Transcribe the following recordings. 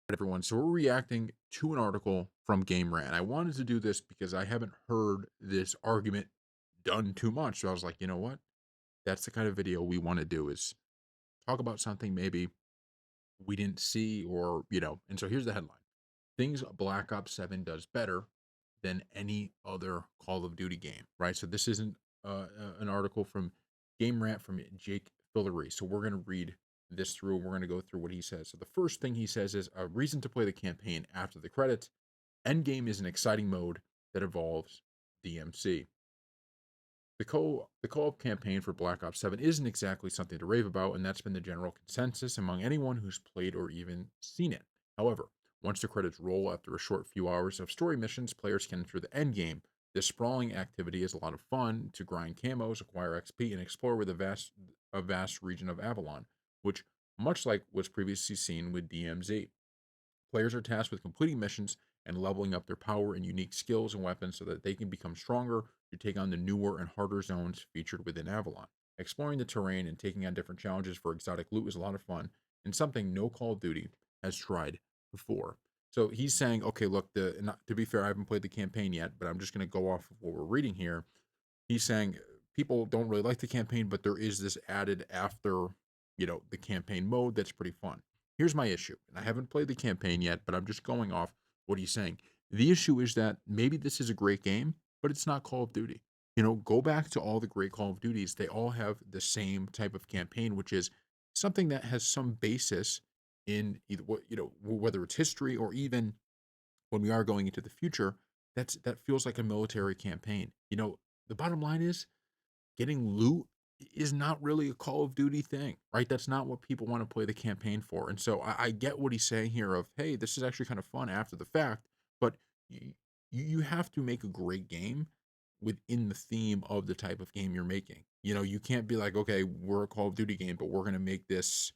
Everyone. So we're reacting to an article from Game Rant. I wanted to do this because I haven't heard this argument done too much. So I was like, you know what? That's the kind of video we want to do is talk about something maybe we didn't see or. And so here's the headline. Things Black Ops 7 does better than any other Call of Duty game, right? So this isn't an article from Game Rant from Jake Fillery. So we're going to read this through. We're going to go through what he says. So the first thing he says is a reason to play the campaign after the credits. Endgame is an exciting mode that involves DMC. The co-op campaign for Black Ops 7 isn't exactly something to rave about, and that's been the general consensus among anyone who's played or even seen it. However, once the credits roll after a short few hours of story missions, players can enter the end game. This sprawling activity is a lot of fun to grind camos, acquire XP, and explore with a vast region of Avalon, which, much like was previously seen with DMZ. Players are tasked with completing missions and leveling up their power and unique skills and weapons so that they can become stronger to take on the newer and harder zones featured within Avalon. Exploring the terrain and taking on different challenges for exotic loot is a lot of fun and something no Call of Duty has tried before. So he's saying, okay, look, to be fair, I haven't played the campaign yet, but I'm just going to go off of what we're reading here. He's saying people don't really like the campaign, but there is this added after, the campaign mode that's pretty fun. Here's my issue, and I haven't played the campaign yet, but I'm just going off what he's saying. The issue is that maybe this is a great game, but it's not Call of Duty. Go back to all the great Call of Duties. They all have the same type of campaign, which is something that has some basis in either whether it's history or even when we are going into the future, that feels like a military campaign. The bottom line is getting loot is not really a Call of Duty thing, right? That's not what people want to play the campaign for. And so I get what he's saying here of, hey, this is actually kind of fun after the fact, but you have to make a great game within the theme of the type of game you're making. You can't be like, okay, we're a Call of Duty game, but we're going to make this.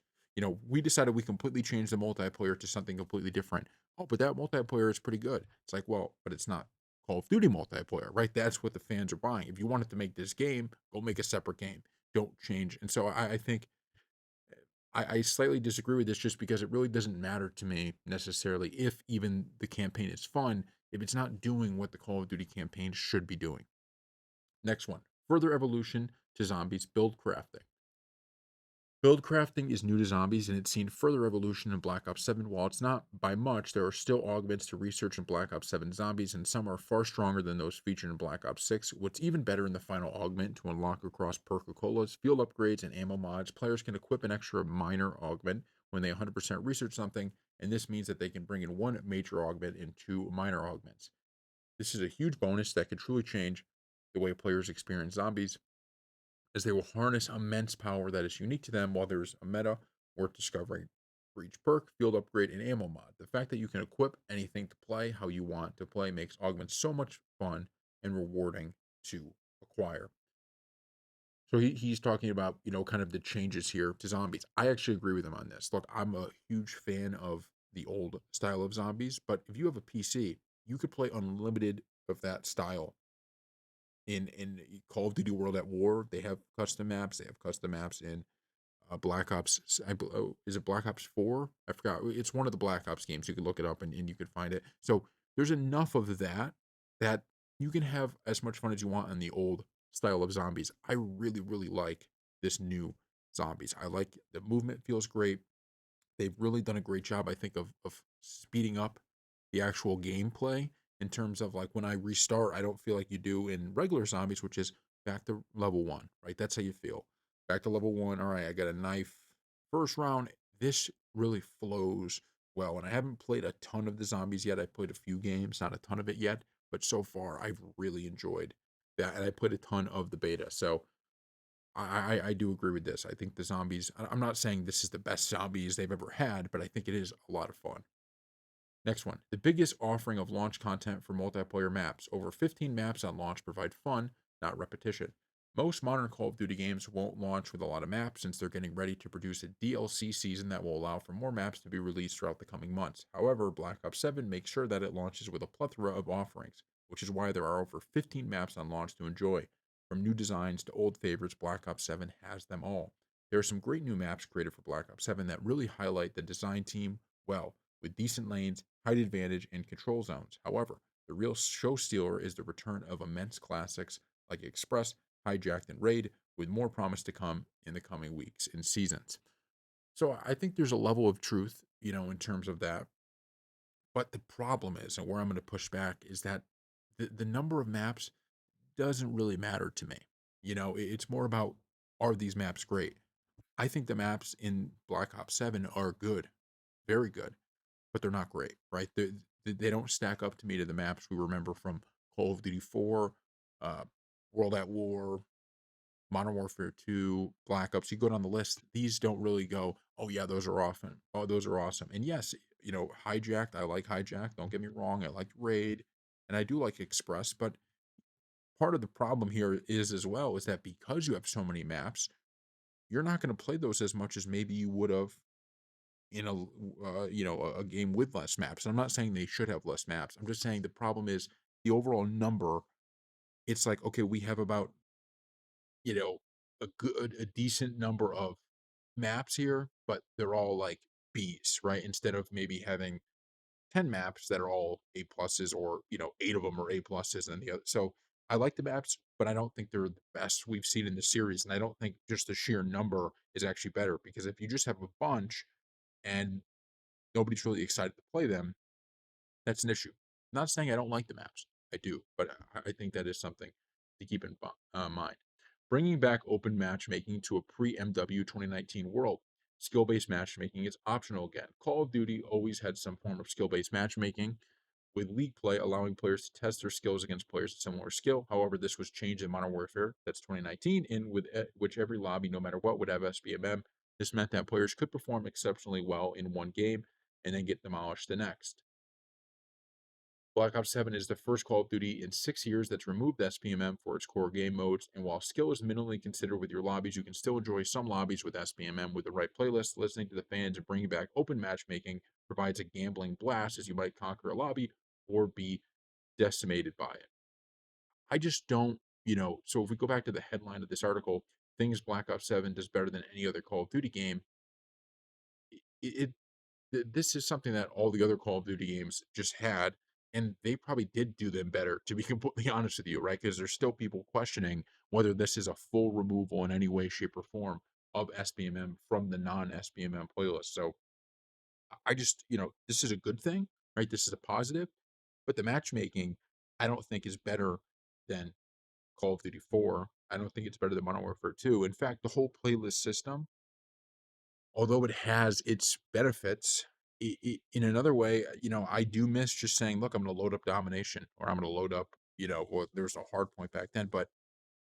We decided we completely changed the multiplayer to something completely different. Oh, but that multiplayer is pretty good. It's like, well, but it's not Call of Duty multiplayer, right? That's what the fans are buying. If you wanted to make this game, go make a separate game. Don't change. And so I think I slightly disagree with this just because it really doesn't matter to me necessarily if even the campaign is fun, if it's not doing what the Call of Duty campaign should be doing. Next one, further evolution to zombies build crafting. Build crafting is new to zombies and it's seen further evolution in Black Ops 7. While it's not by much, there are still augments to research in Black Ops 7 zombies, and some are far stronger than those featured in Black Ops 6. What's even better in the final augment to unlock across Perca-Colas, field upgrades, and ammo mods, players can equip an extra minor augment when they 100% research something, and this means that they can bring in one major augment and two minor augments. This is a huge bonus that could truly change the way players experience zombies as they will harness immense power that is unique to them while there's a meta worth discovering for each perk, field upgrade, and ammo mod. The fact that you can equip anything to play how you want to play makes augments so much fun and rewarding to acquire. So he's talking about, kind of the changes here to zombies. I actually agree with him on this. Look, I'm a huge fan of the old style of zombies, but if you have a PC, you could play unlimited of that style in Call of Duty World at War. They have custom maps. They have custom maps in Black Ops. Is it Black Ops 4? I forgot. It's one of the Black Ops games. You could look it up and you could find it. So there's enough of that you can have as much fun as you want in the old style of zombies. I really, really like this new zombies. I like the movement feels great. They've really done a great job, I think, of speeding up the actual gameplay in terms of like when I restart, I don't feel like you do in regular zombies, which is back to level one, right? That's how you feel. Back to level one. All right, I got a knife. First round, this really flows well. And I haven't played a ton of the zombies yet. I played a few games, not a ton of it yet, but so far I've really enjoyed that. And I played a ton of the beta. So I do agree with this. I think the zombies. I'm not saying this is the best zombies they've ever had, but I think it is a lot of fun. Next one, the biggest offering of launch content for multiplayer maps. Over 15 maps on launch provide fun, not repetition. Most modern Call of Duty games won't launch with a lot of maps since they're getting ready to produce a DLC season that will allow for more maps to be released throughout the coming months. However, Black Ops 7 makes sure that it launches with a plethora of offerings, which is why there are over 15 maps on launch to enjoy. From new designs to old favorites, Black Ops 7 has them all. There are some great new maps created for Black Ops 7 that really highlight the design team well. with decent lanes, height advantage, and control zones. However, the real show stealer is the return of immense classics like Express, Hijacked, and Raid, with more promise to come in the coming weeks and seasons. So I think there's a level of truth, in terms of that. But the problem is, and where I'm going to push back, is that the number of maps doesn't really matter to me. It's more about, are these maps great? I think the maps in Black Ops 7 are good, very good, but they're not great, right? They don't stack up to me to the maps we remember from Call of Duty 4, uh, World at War, Modern Warfare 2, Black Ops. You go down the list, these don't really go, oh yeah, those are often. Oh, those are awesome. And yes, Hijacked, I like Hijacked. Don't get me wrong, I like Raid, and I do like Express, but part of the problem here is as well is that because you have so many maps, you're not going to play those as much as maybe you would have in a game with less maps. And I'm not saying they should have less maps. I'm just saying the problem is the overall number. It's like, okay, we have about, you know, a decent number of maps here, but they're all like B's, right? Instead of maybe having 10 maps that are all A pluses, or, eight of them are A pluses and the other. So I like the maps, but I don't think they're the best we've seen in the series. And I don't think just the sheer number is actually better, because if you just have a bunch and nobody's really excited to play them, that's an issue. Not saying I don't like the maps. I do, but I think that is something to keep in mind. Bringing back open matchmaking to a pre-MW 2019 world. Skill-based matchmaking is optional again. Call of Duty always had some form of skill-based matchmaking, with league play allowing players to test their skills against players of similar skill. However, this was changed in Modern Warfare, that's 2019, in which every lobby, no matter what, would have SBMM. This meant that players could perform exceptionally well in one game and then get demolished the next. Black Ops 7 is the first Call of Duty in 6 years that's removed SPMM for its core game modes, and while skill is minimally considered with your lobbies, you can still enjoy some lobbies with SPMM with the right playlist. Listening to the fans and bringing back open matchmaking provides a gambling blast, as you might conquer a lobby or be decimated by it. I just don't, so if we go back to the headline of this article, things Black Ops 7 does better than any other Call of Duty game, it this is something that all the other Call of Duty games just had, and they probably did do them better, to be completely honest with you, right? Because there's still people questioning whether this is a full removal in any way, shape, or form of SBMM from the non-SBMM playlist. So I just, this is a good thing, right? This is a positive, but the matchmaking, I don't think is better than Call of Duty 4. I don't think it's better than Modern Warfare 2. In fact, the whole playlist system, although it has its benefits, in another way, I do miss just saying, "Look, I'm going to load up Domination," or "I'm going to load up," or there's a hard point back then, but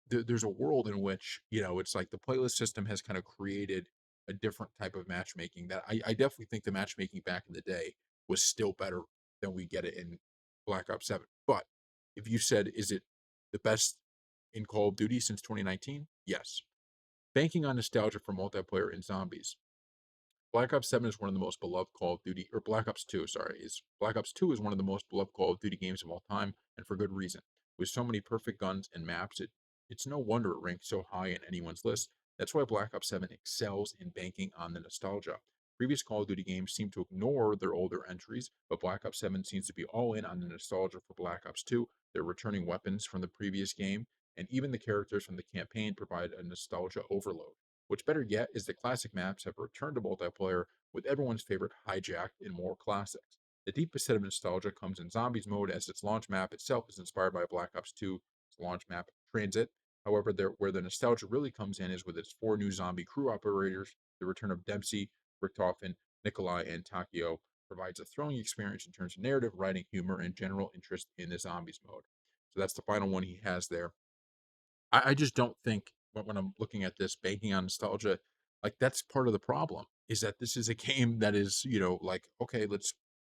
there's a world in which, it's like the playlist system has kind of created a different type of matchmaking that I definitely think the matchmaking back in the day was still better than we get it in Black Ops 7. But if you said, is it the best in Call of Duty since 2019? Yes. Banking on nostalgia for multiplayer and zombies. Black Ops 7 is one of the most beloved Call of Duty, or Black Ops 2, sorry, is Black Ops 2 is one of the most beloved Call of Duty games of all time, and for good reason. With so many perfect guns and maps, it's no wonder it ranks so high in anyone's list. That's why Black Ops 7 excels in banking on the nostalgia. Previous Call of Duty games seem to ignore their older entries, but Black Ops 7 seems to be all in on the nostalgia for Black Ops 2. They're returning weapons from the previous game, and even the characters from the campaign provide a nostalgia overload. What's better yet is the classic maps have returned to multiplayer, with everyone's favorite Hijacked and more classics. The deepest set of nostalgia comes in Zombies mode, as its launch map itself is inspired by Black Ops 2's launch map, Transit. However, where the nostalgia really comes in is with its four new zombie crew operators. The return of Dempsey, Richtofen, Nikolai, and Takio provides a thrilling experience in terms of narrative, writing, humor, and general interest in the Zombies mode. So that's the final one he has there. I just don't think, when I'm looking at this, banking on nostalgia, like, that's part of the problem, is that this is a game that is, like, okay, let's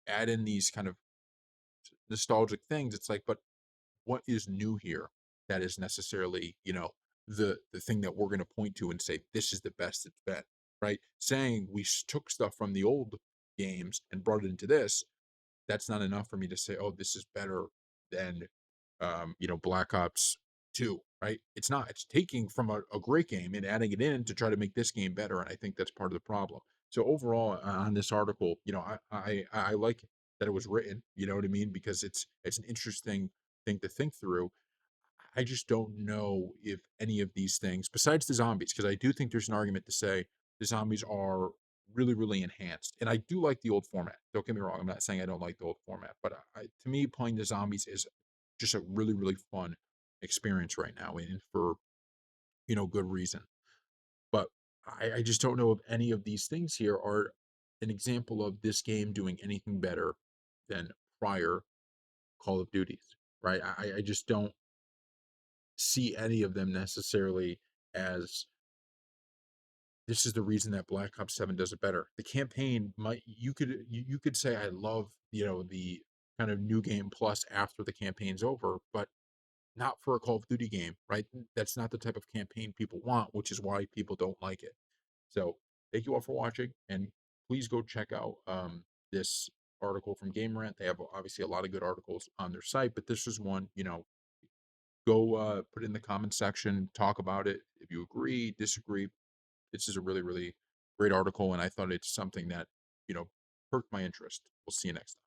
add in these kind of nostalgic things. It's like, but what is new here that is necessarily, the thing that we're going to point to and say, this is the best it's been, right? Saying we took stuff from the old games and brought it into this, that's not enough for me to say, oh, this is better than, Black Ops 2, right? It's not. It's taking from a great game and adding it in to try to make this game better. And I think that's part of the problem. So overall, on this article, I like that it was written. You know what I mean? Because it's an interesting thing to think through. I just don't know if any of these things, besides the zombies, because I do think there's an argument to say the zombies are really, really enhanced. And I do like the old format. Don't get me wrong. I'm not saying I don't like the old format, but to me, playing the zombies is just a really, really fun experience right now, and for good reason. But I just don't know if any of these things here are an example of this game doing anything better than prior Call of Duties, right? I just don't see any of them necessarily as this is the reason that Black Ops 7 does it better. The campaign might you could say I love, the kind of new game plus after the campaign's over, but not for a Call of Duty game, right? That's not the type of campaign people want, which is why people don't like it. So, thank you all for watching, and please go check out this article from Game Rant. They have obviously a lot of good articles on their site, but this is one, go put it in the comment section, talk about it. If you agree, disagree, this is a really, really great article, and I thought it's something that, you know, perked my interest. We'll see you next time.